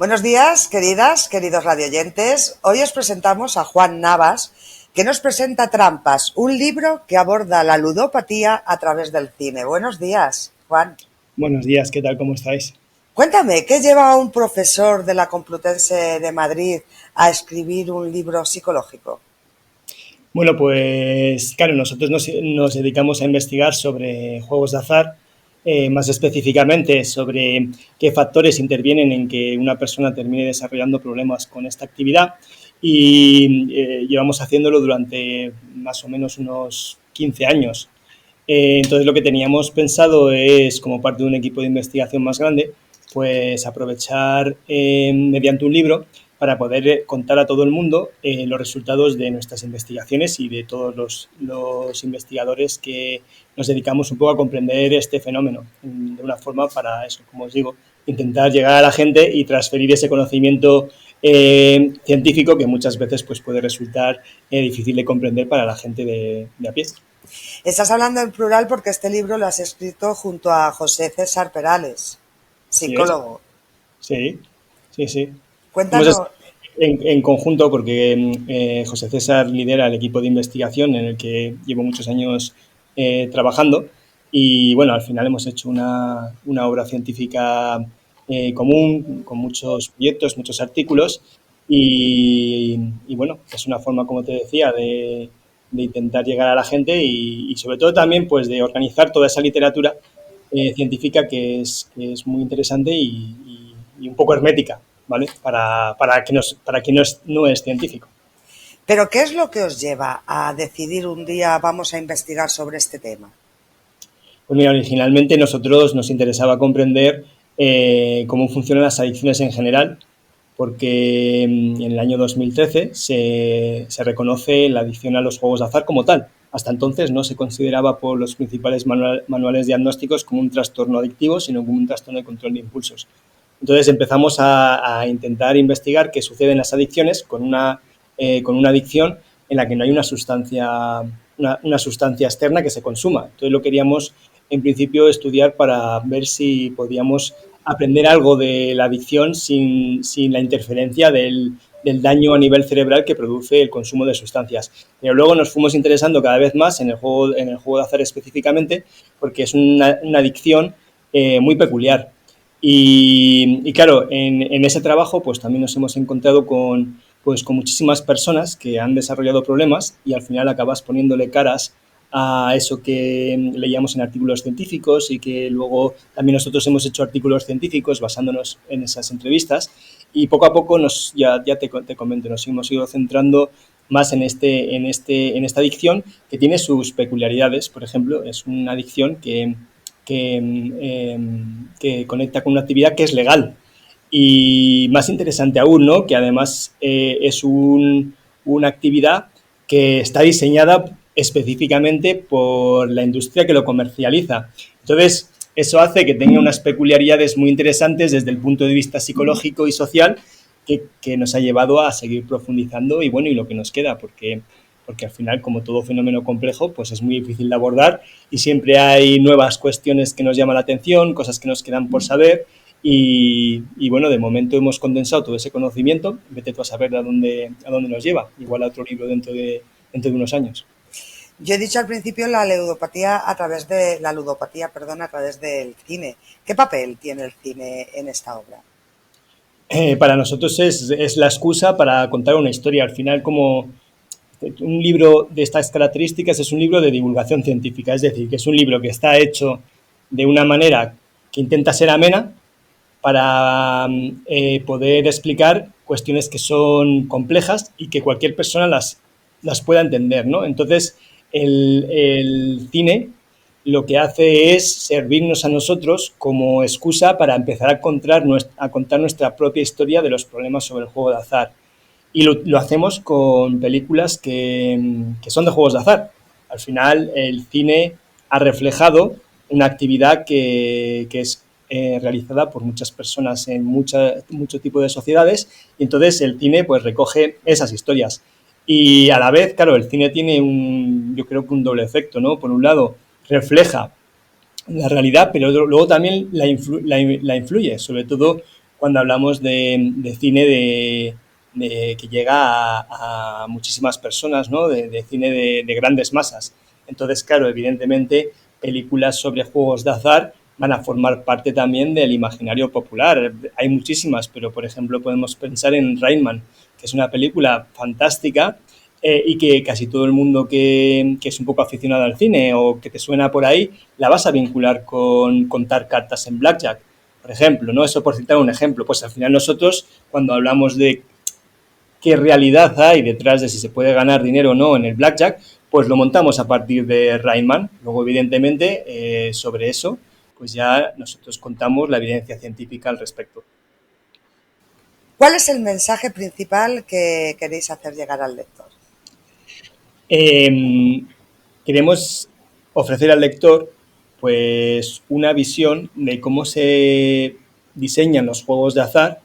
Buenos días, queridos radioyentes. Hoy os presentamos a Juan Navas, que nos presenta Trampas, un libro que aborda la ludopatía a través del cine. Buenos días, Juan. Buenos días, ¿qué tal? ¿Cómo estáis? Cuéntame, ¿qué lleva a un profesor de la Complutense de Madrid a escribir un libro psicológico? Bueno, pues claro, nosotros nos dedicamos a investigar sobre juegos de azar, más específicamente sobre qué factores intervienen en que una persona termine desarrollando problemas con esta actividad y llevamos haciéndolo durante más o menos unos 15 años. Entonces lo que teníamos pensado es, como parte de un equipo de investigación más grande, pues aprovechar mediante un libro para poder contar a todo el mundo los resultados de nuestras investigaciones y de todos los investigadores que nos dedicamos un poco a comprender este fenómeno de una forma para eso, como os digo, intentar llegar a la gente y transferir ese conocimiento científico que muchas veces pues, puede resultar difícil de comprender para la gente de a pie. Estás hablando en plural porque este libro lo has escrito junto a José César Perales, Así es. psicólogo. Sí, sí, sí. Hemos Cuéntanos. estado en conjunto porque José César lidera el equipo de investigación en el que llevo muchos años trabajando y bueno, al final hemos hecho una obra científica común con muchos proyectos, muchos artículos y bueno, es una forma, como te decía, de intentar llegar a la gente y sobre todo también pues de organizar toda esa literatura científica que es muy interesante y un poco hermética, ¿vale? Para quien no es científico. ¿Pero qué es lo que os lleva a decidir un día vamos a investigar sobre este tema? Pues mira, originalmente nosotros nos interesaba comprender cómo funcionan las adicciones en general, porque en el año 2013 se reconoce la adicción a los juegos de azar como tal. Hasta entonces no se consideraba por los principales manuales diagnósticos como un trastorno adictivo, sino como un trastorno de control de impulsos. Entonces empezamos a intentar investigar qué sucede en las adicciones con una adicción en la que no hay una sustancia externa que se consuma. Entonces lo queríamos en principio estudiar para ver si podíamos aprender algo de la adicción sin la interferencia del daño a nivel cerebral que produce el consumo de sustancias. Pero luego nos fuimos interesando cada vez más en el juego de azar específicamente, porque es una adicción muy peculiar. Y claro, en ese trabajo pues también nos hemos encontrado con muchísimas personas que han desarrollado problemas y al final acabas poniéndole caras a eso que leíamos en artículos científicos y que luego también nosotros hemos hecho artículos científicos basándonos en esas entrevistas y poco a poco ya te comento, nos hemos ido centrando más en esta adicción que tiene sus peculiaridades. Por ejemplo, es una adicción que conecta con una actividad que es legal. Y más interesante aún, ¿no? Que además es una actividad que está diseñada específicamente por la industria que lo comercializa. Entonces, eso hace que tenga unas peculiaridades muy interesantes desde el punto de vista psicológico y social que nos ha llevado a seguir profundizando y bueno, y lo que nos queda, porque al final, como todo fenómeno complejo, pues es muy difícil de abordar y siempre hay nuevas cuestiones que nos llaman la atención, cosas que nos quedan por saber y bueno, de momento hemos condensado todo ese conocimiento, vete tú a saber a dónde nos lleva, igual a otro libro dentro de unos años. Yo he dicho al principio la ludopatía, perdón, a través del cine. ¿Qué papel tiene el cine en esta obra? Para nosotros es la excusa para contar una historia. Al final, como un libro de estas características es un libro de divulgación científica, es decir, que es un libro que está hecho de una manera que intenta ser amena para poder explicar cuestiones que son complejas y que cualquier persona las pueda entender, ¿no? Entonces, el cine lo que hace es servirnos a nosotros como excusa para empezar a contar nuestra propia historia de los problemas sobre el juego de azar. Y lo hacemos con películas que son de juegos de azar. Al final, el cine ha reflejado una actividad que es realizada por muchas personas en mucho tipo de sociedades y entonces el cine pues recoge esas historias. Y a la vez, claro, el cine tiene yo creo que un doble efecto, ¿no? Por un lado, refleja la realidad, pero luego también la influye, sobre todo cuando hablamos de cine que llega a muchísimas personas, ¿no? De cine de grandes masas. Entonces, claro, evidentemente, películas sobre juegos de azar van a formar parte también del imaginario popular. Hay muchísimas, pero por ejemplo podemos pensar en Rayman, que es una película fantástica y que casi todo el mundo que es un poco aficionado al cine o que te suena por ahí, la vas a vincular con contar cartas en Blackjack, por ejemplo, ¿no? Eso por citar un ejemplo. Pues al final nosotros, cuando hablamos de qué realidad hay detrás de si se puede ganar dinero o no en el Blackjack, pues lo montamos a partir de Rayman. Luego, evidentemente, sobre eso, pues ya nosotros contamos la evidencia científica al respecto. ¿Cuál es el mensaje principal que queréis hacer llegar al lector? Queremos ofrecer al lector pues una visión de cómo se diseñan los juegos de azar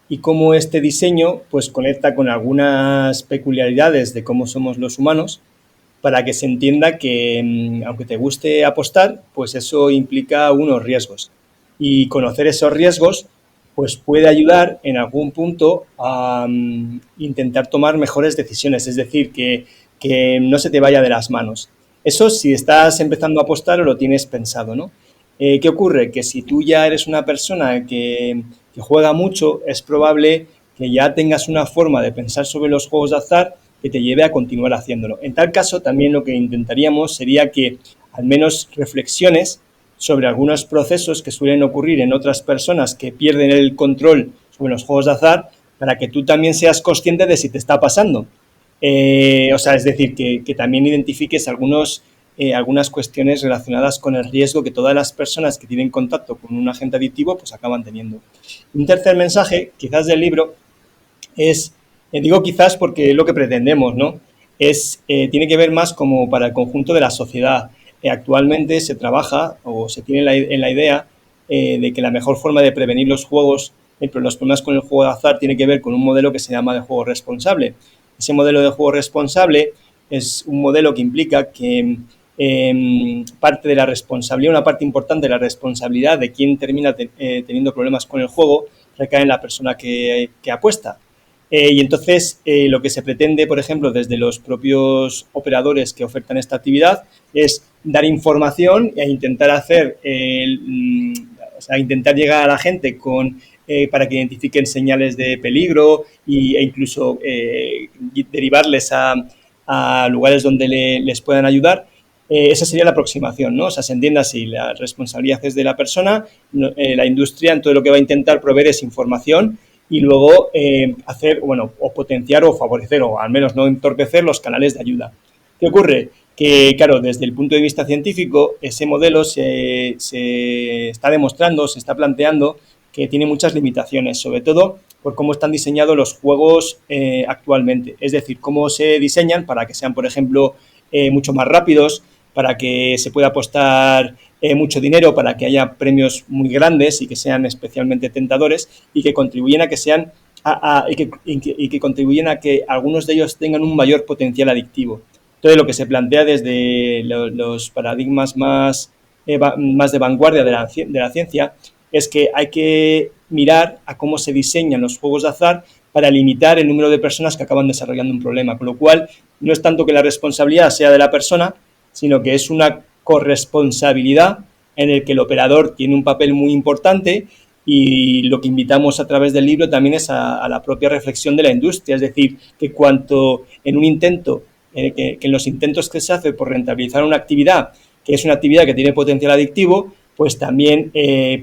y cómo este diseño pues conecta con algunas peculiaridades de cómo somos los humanos, para que se entienda que aunque te guste apostar, pues eso implica unos riesgos. Y conocer esos riesgos pues puede ayudar en algún punto a intentar tomar mejores decisiones, es decir, que no se te vaya de las manos. Eso si estás empezando a apostar o lo tienes pensado, ¿no? ¿Qué ocurre? Que si tú ya eres una persona que juega mucho, es probable que ya tengas una forma de pensar sobre los juegos de azar que te lleve a continuar haciéndolo. En tal caso, también lo que intentaríamos sería que al menos reflexiones sobre algunos procesos que suelen ocurrir en otras personas que pierden el control sobre los juegos de azar, para que tú también seas consciente de si te está pasando. O sea, es decir, que también identifiques algunas cuestiones relacionadas con el riesgo que todas las personas que tienen contacto con un agente adictivo pues acaban teniendo. Un tercer mensaje, quizás del libro, es, digo quizás porque es lo que pretendemos, ¿no? Tiene que ver más como para el conjunto de la sociedad. Actualmente se trabaja o se tiene en la idea de que la mejor forma de prevenir los problemas con el juego de azar tiene que ver con un modelo que se llama de juego responsable. Ese modelo de juego responsable es un modelo que implica que parte de la responsabilidad, una parte importante de la responsabilidad de quien termina teniendo problemas con el juego recae en la persona que apuesta. Y entonces lo que se pretende, por ejemplo, desde los propios operadores que ofertan esta actividad es dar información e intentar intentar llegar a la gente para que identifiquen señales de peligro e incluso derivarles a lugares donde les puedan ayudar. Esa sería la aproximación, ¿no? O sea, se entiende así, la responsabilidad es de la persona, la industria en todo lo que va a intentar proveer es información y luego o potenciar o favorecer o al menos no entorpecer los canales de ayuda. ¿Qué ocurre? Que, claro, desde el punto de vista científico, ese modelo se está demostrando, se está planteando que tiene muchas limitaciones, sobre todo por cómo están diseñados los juegos actualmente. Es decir, cómo se diseñan para que sean, por ejemplo, mucho más rápidos, para que se pueda apostar mucho dinero, para que haya premios muy grandes y que sean especialmente tentadores y que contribuyen a que sean y que contribuyen a que algunos de ellos tengan un mayor potencial adictivo. Entonces, lo que se plantea desde los paradigmas más de vanguardia de la ciencia es que hay que mirar a cómo se diseñan los juegos de azar para limitar el número de personas que acaban desarrollando un problema, con lo cual no es tanto que la responsabilidad sea de la persona, sino que es una corresponsabilidad en el que el operador tiene un papel muy importante y lo que invitamos a través del libro también es a la propia reflexión de la industria, es decir, que cuanto en un intento, que en los intentos que se hace por rentabilizar una actividad, que es una actividad que tiene potencial adictivo, pues también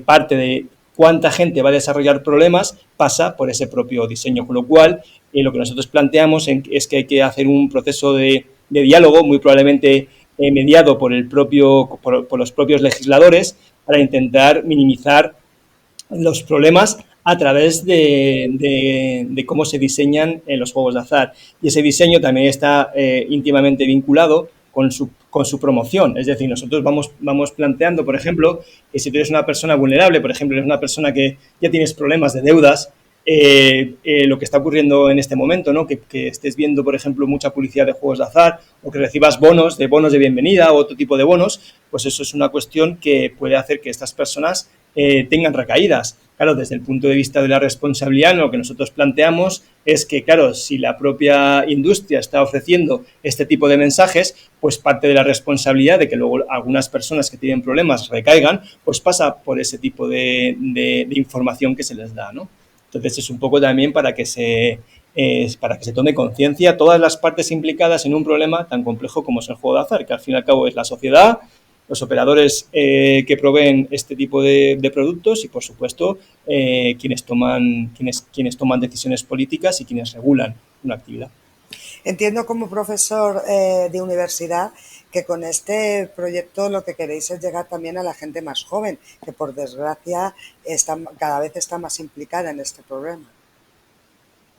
parte de cuánta gente va a desarrollar problemas pasa por ese propio diseño, con lo cual lo que nosotros planteamos es que hay que hacer un proceso de diálogo, muy probablemente mediado por los propios legisladores, para intentar minimizar los problemas a través de cómo se diseñan los juegos de azar. Y ese diseño también está íntimamente vinculado con su promoción. Es decir, nosotros vamos planteando, por ejemplo, que si tú eres una persona vulnerable, por ejemplo, eres una persona que ya tienes problemas de deudas, lo que está ocurriendo en este momento, ¿no? Que estés viendo, por ejemplo, mucha publicidad de juegos de azar o que recibas bonos de bienvenida o otro tipo de bonos, pues eso es una cuestión que puede hacer que estas personas tengan recaídas. Claro, desde el punto de vista de la responsabilidad, lo que nosotros planteamos es que, claro, si la propia industria está ofreciendo este tipo de mensajes, pues parte de la responsabilidad de que luego algunas personas que tienen problemas recaigan, pues pasa por ese tipo de información que se les da, ¿no? Entonces es un poco también para que se tome conciencia todas las partes implicadas en un problema tan complejo como es el juego de azar, que al fin y al cabo es la sociedad, los operadores que proveen este tipo de productos y, por supuesto, quienes toman decisiones políticas y quienes regulan una actividad. Entiendo como profesor de universidad que con este proyecto lo que queréis es llegar también a la gente más joven, que por desgracia cada vez está más implicada en este problema.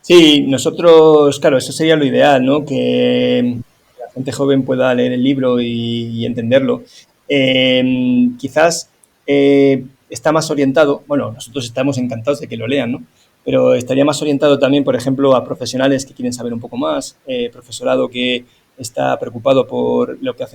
Sí, nosotros, claro, eso sería lo ideal, ¿no? Que la gente joven pueda leer el libro y entenderlo. Quizás está más orientado, bueno, nosotros estamos encantados de que lo lean, ¿no? Pero estaría más orientado también, por ejemplo, a profesionales que quieren saber un poco más, profesorado que está preocupado por lo que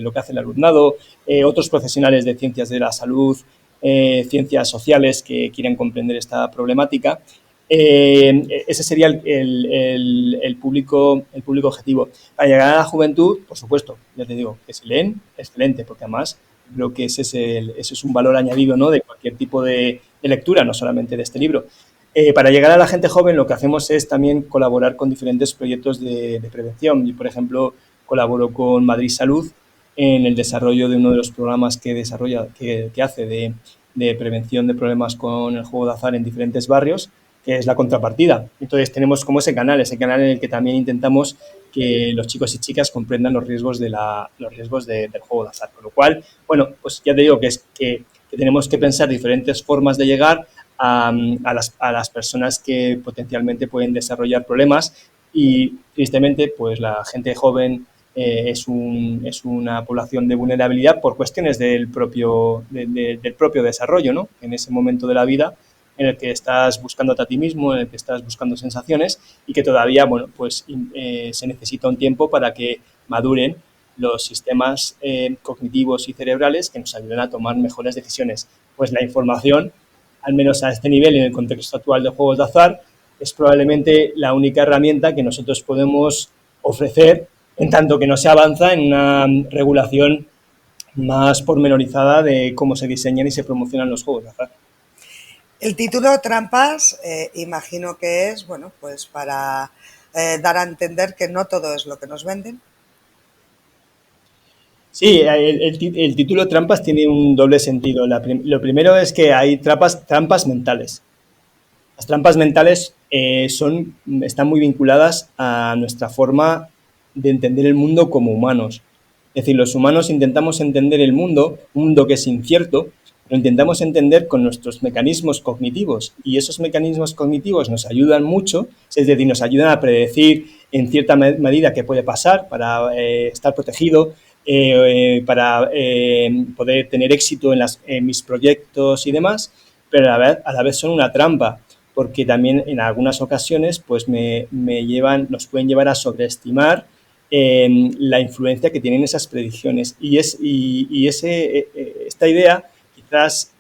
lo que hace el alumnado, otros profesionales de ciencias de la salud, ciencias sociales que quieran comprender esta problemática. Ese sería el público objetivo. Para llegar a la juventud, por supuesto, ya te digo, que se leen, excelente, porque además creo que ese es un valor añadido, ¿no? De cualquier tipo de lectura, no solamente de este libro. Para llegar a la gente joven, lo que hacemos es también colaborar con diferentes proyectos de prevención. Yo, por ejemplo, colaboro con Madrid Salud en el desarrollo de uno de los programas que hace de prevención de problemas con el juego de azar en diferentes barrios, que es la contrapartida. Entonces tenemos como ese canal en el que también intentamos que los chicos y chicas comprendan los riesgos del juego de azar. Con lo cual, bueno, pues ya te digo que tenemos que pensar diferentes formas de llegar a las personas que potencialmente pueden desarrollar problemas y, tristemente, pues la gente joven es una población de vulnerabilidad por cuestiones del propio desarrollo, ¿no? En ese momento de la vida en el que estás buscándote a ti mismo, en el que estás buscando sensaciones y que todavía, bueno, pues se necesita un tiempo para que maduren los sistemas cognitivos y cerebrales que nos ayuden a tomar mejores decisiones. Pues la información, al menos a este nivel, en el contexto actual de juegos de azar, es probablemente la única herramienta que nosotros podemos ofrecer en tanto que no se avanza en una regulación más pormenorizada de cómo se diseñan y se promocionan los juegos de azar. El título Trampas, imagino que es, bueno, pues para dar a entender que no todo es lo que nos venden. Sí, el título Trampas tiene un doble sentido. Lo primero es que hay trampas mentales. Las trampas mentales están muy vinculadas a nuestra forma de entender el mundo como humanos. Es decir, los humanos intentamos entender el mundo, un mundo que es incierto, lo intentamos entender con nuestros mecanismos cognitivos y esos mecanismos cognitivos nos ayudan mucho, es decir, nos ayudan a predecir en cierta medida qué puede pasar para estar protegido, para poder tener éxito en mis proyectos y demás, pero a la vez son una trampa, porque también en algunas ocasiones pues nos pueden llevar a sobreestimar la influencia que tienen esas predicciones. Esta idea quizás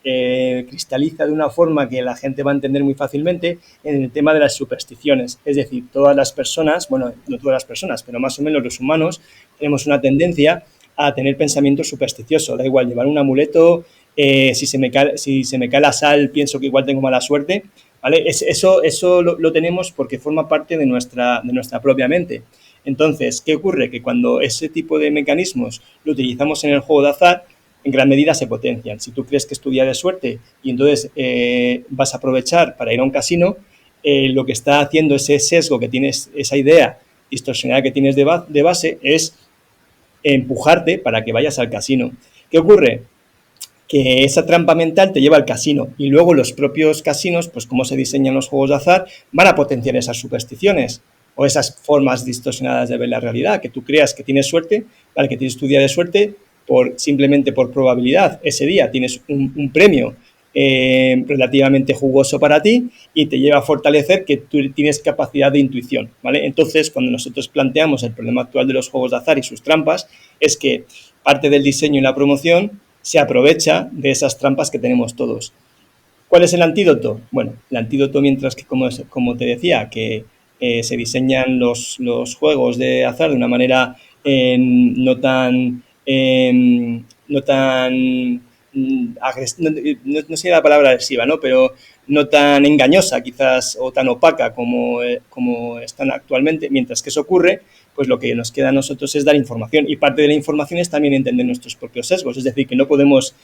cristaliza de una forma que la gente va a entender muy fácilmente en el tema de las supersticiones. Es decir, todas las personas, bueno, no todas las personas, pero más o menos los humanos, tenemos una tendencia a tener pensamiento supersticioso. Da igual llevar un amuleto, si se me cae la sal, pienso que igual tengo mala suerte, ¿vale? Eso lo tenemos porque forma parte de nuestra propia mente. Entonces, ¿qué ocurre? Que cuando ese tipo de mecanismos lo utilizamos en el juego de azar, en gran medida se potencian. Si tú crees que es tu día de suerte y entonces vas a aprovechar para ir a un casino, lo que está haciendo ese sesgo que tienes, esa idea distorsionada que tienes de base, es empujarte para que vayas al casino. ¿Qué ocurre? Que esa trampa mental te lleva al casino y luego los propios casinos, pues como se diseñan los juegos de azar, van a potenciar esas supersticiones o esas formas distorsionadas de ver la realidad, que tú creas que tienes suerte, para que tienes tu día de suerte, simplemente por probabilidad. Ese día tienes un premio relativamente jugoso para ti y te lleva a fortalecer que tú tienes capacidad de intuición, ¿vale? Entonces, cuando nosotros planteamos el problema actual de los juegos de azar y sus trampas, es que parte del diseño y la promoción se aprovecha de esas trampas que tenemos todos. ¿Cuál es el antídoto? Bueno, el antídoto, mientras que, como te decía, que se diseñan los juegos de azar de una manera no tan no sé la palabra agresiva, ¿no? Pero no tan engañosa quizás o tan opaca como están actualmente, mientras que eso ocurre, pues lo que nos queda a nosotros es dar información, y parte de la información es también entender nuestros propios sesgos, es decir, que no podemos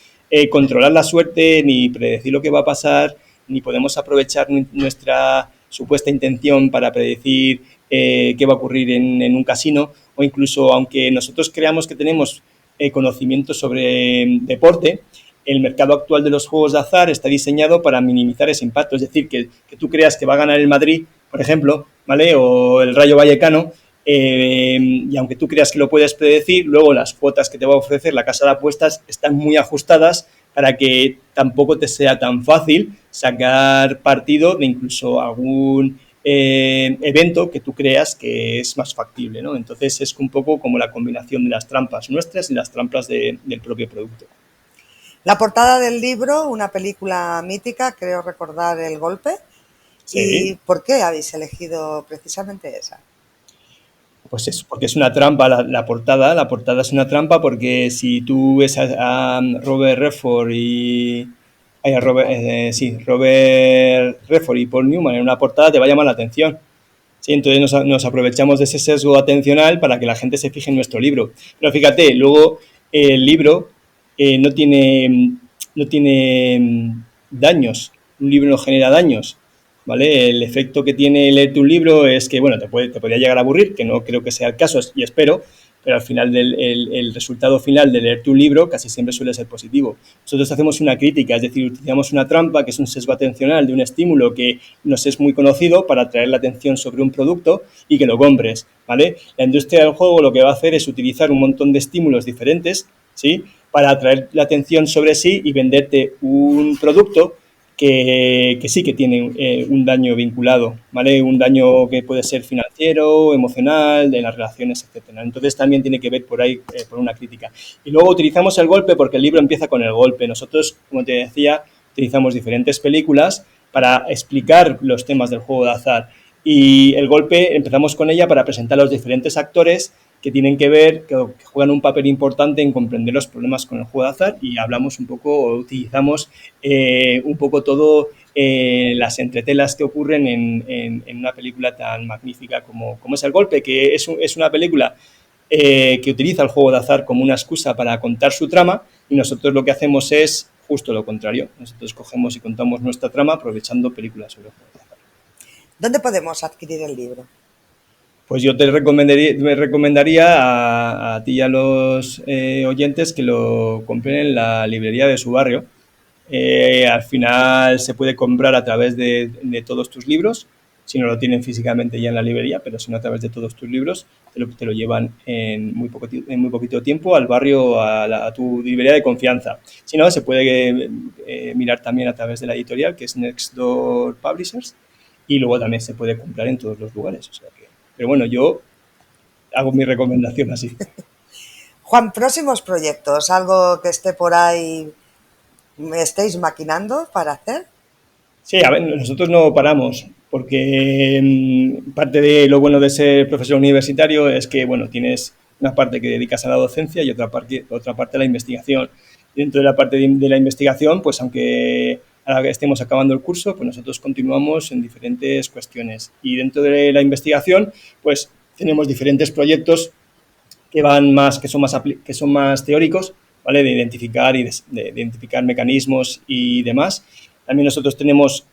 controlar la suerte ni predecir lo que va a pasar, ni podemos aprovechar nuestra supuesta intención para predecir qué va a ocurrir en un casino, o incluso aunque nosotros creamos que tenemos conocimiento sobre deporte, el mercado actual de los juegos de azar está diseñado para minimizar ese impacto. Es decir, que tú creas que va a ganar el Madrid, por ejemplo, ¿vale? O el Rayo Vallecano, y aunque tú creas que lo puedes predecir, luego las cuotas que te va a ofrecer la casa de apuestas están muy ajustadas para que tampoco te sea tan fácil sacar partido de incluso algún evento que tú creas que es más factible, ¿no? Entonces es un poco como la combinación de las trampas nuestras y las trampas del propio producto. La portada del libro, una película mítica, creo recordar El Golpe. ¿Y Sí. por qué habéis elegido precisamente esa? Pues es porque es una trampa la portada. La portada es una trampa porque si tú ves a Robert Redford Robert Redford y Paul Newman en una portada, te va a llamar la atención. Sí, entonces nos aprovechamos de ese sesgo atencional para que la gente se fije en nuestro libro. Pero fíjate, luego el libro no tiene daños. Un libro no genera daños. ¿Vale? El efecto que tiene leerte un libro es que, bueno, te podría llegar a aburrir, que no creo que sea el caso, y espero, pero al final el resultado final de leerte un libro casi siempre suele ser positivo. Nosotros hacemos una crítica, es decir, utilizamos una trampa, que es un sesgo atencional de un estímulo que nos es muy conocido para atraer la atención sobre un producto y que lo compres, ¿vale? La industria del juego lo que va a hacer es utilizar un montón de estímulos diferentes, ¿sí?, para atraer la atención sobre sí y venderte un producto que sí que tiene un daño vinculado, ¿vale? Un daño que puede ser financiero, emocional, de las relaciones, etcétera. Entonces también tiene que ver por ahí, por una crítica. Y luego utilizamos el golpe porque el libro empieza con el golpe. Nosotros, como te decía, utilizamos diferentes películas para explicar los temas del juego de azar. Y el golpe empezamos con ella para presentar a los diferentes actores que tienen que ver, que juegan un papel importante en comprender los problemas con el juego de azar, y hablamos un poco, utilizamos un poco todo las entretelas que ocurren en una película tan magnífica como es El Golpe, que es una película que utiliza el juego de azar como una excusa para contar su trama, y nosotros lo que hacemos es justo lo contrario. Nosotros cogemos y contamos nuestra trama aprovechando películas sobre el juego de azar. ¿Dónde podemos adquirir el libro? Pues yo me recomendaría a ti y a los oyentes que lo compren en la librería de su barrio. Al final se puede comprar a través de todos tus libros, si no lo tienen físicamente ya en la librería, pero si no a través de todos tus libros, te lo llevan en muy poquito tiempo al barrio, a tu librería de confianza. Si no, se puede mirar también a través de la editorial, que es Next Door Publishers, y luego también se puede comprar en todos los lugares. O sea que, pero bueno, yo hago mi recomendación así. Juan, próximos proyectos, algo que esté por ahí, me estéis maquinando para hacer. Sí, a ver, nosotros no paramos, porque parte de lo bueno de ser profesor universitario es que, bueno, tienes una parte que dedicas a la docencia y otra parte a la investigación. Dentro de la parte de la investigación, pues aunque ahora que estemos acabando el curso, pues nosotros continuamos en diferentes cuestiones. Y dentro de la investigación, pues tenemos diferentes proyectos que son más teóricos, ¿vale? De identificar de identificar mecanismos y demás. También nosotros tenemos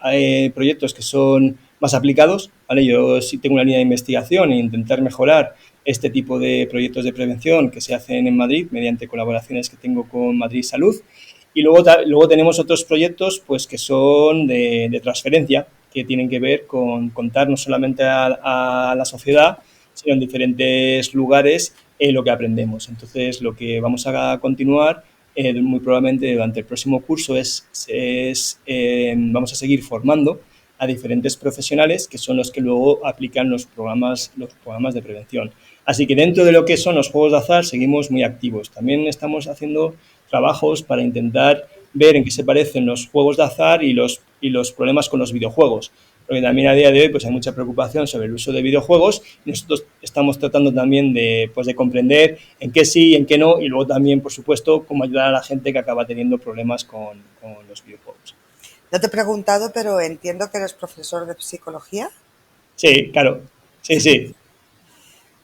proyectos que son más aplicados, ¿vale? Yo sí tengo una línea de investigación e intentar mejorar este tipo de proyectos de prevención que se hacen en Madrid mediante colaboraciones que tengo con Madrid Salud. Y luego tenemos otros proyectos pues, que son de transferencia, que tienen que ver con contar no solamente a la sociedad, sino en diferentes lugares lo que aprendemos. Entonces, lo que vamos a continuar muy probablemente durante el próximo curso vamos a seguir formando a diferentes profesionales que son los que luego aplican los programas de prevención. Así que dentro de lo que son los juegos de azar seguimos muy activos. También estamos haciendo trabajos para intentar ver en qué se parecen los juegos de azar y los problemas con los videojuegos. Porque también a día de hoy pues, hay mucha preocupación sobre el uso de videojuegos y nosotros estamos tratando también de comprender en qué sí y en qué no, y luego también, por supuesto, cómo ayudar a la gente que acaba teniendo problemas con los videojuegos. No te he preguntado, pero entiendo que eres profesor de psicología. Sí, claro. Sí, sí.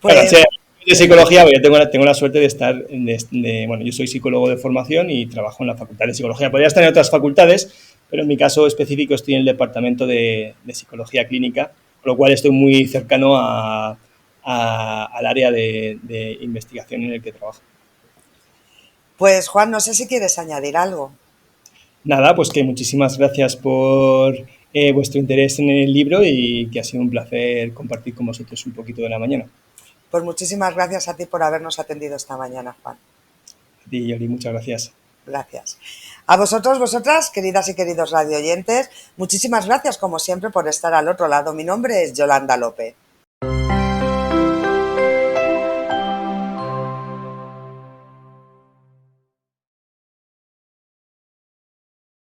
Claro, o Pues sea, de psicología, yo tengo la suerte de estar, bueno, yo soy psicólogo de formación y trabajo en la Facultad de Psicología. Podría estar en otras facultades, pero en mi caso específico estoy en el Departamento de Psicología Clínica, con lo cual estoy muy cercano al área de investigación en el que trabajo. Pues Juan, no sé si quieres añadir algo. Nada, pues que muchísimas gracias por vuestro interés en el libro y que ha sido un placer compartir con vosotros un poquito de la mañana. Pues muchísimas gracias a ti por habernos atendido esta mañana, Juan. A ti, Yoli, muchas gracias. Gracias. A vosotros, vosotras, queridas y queridos radioyentes, muchísimas gracias como siempre por estar al otro lado. Mi nombre es Yolanda López.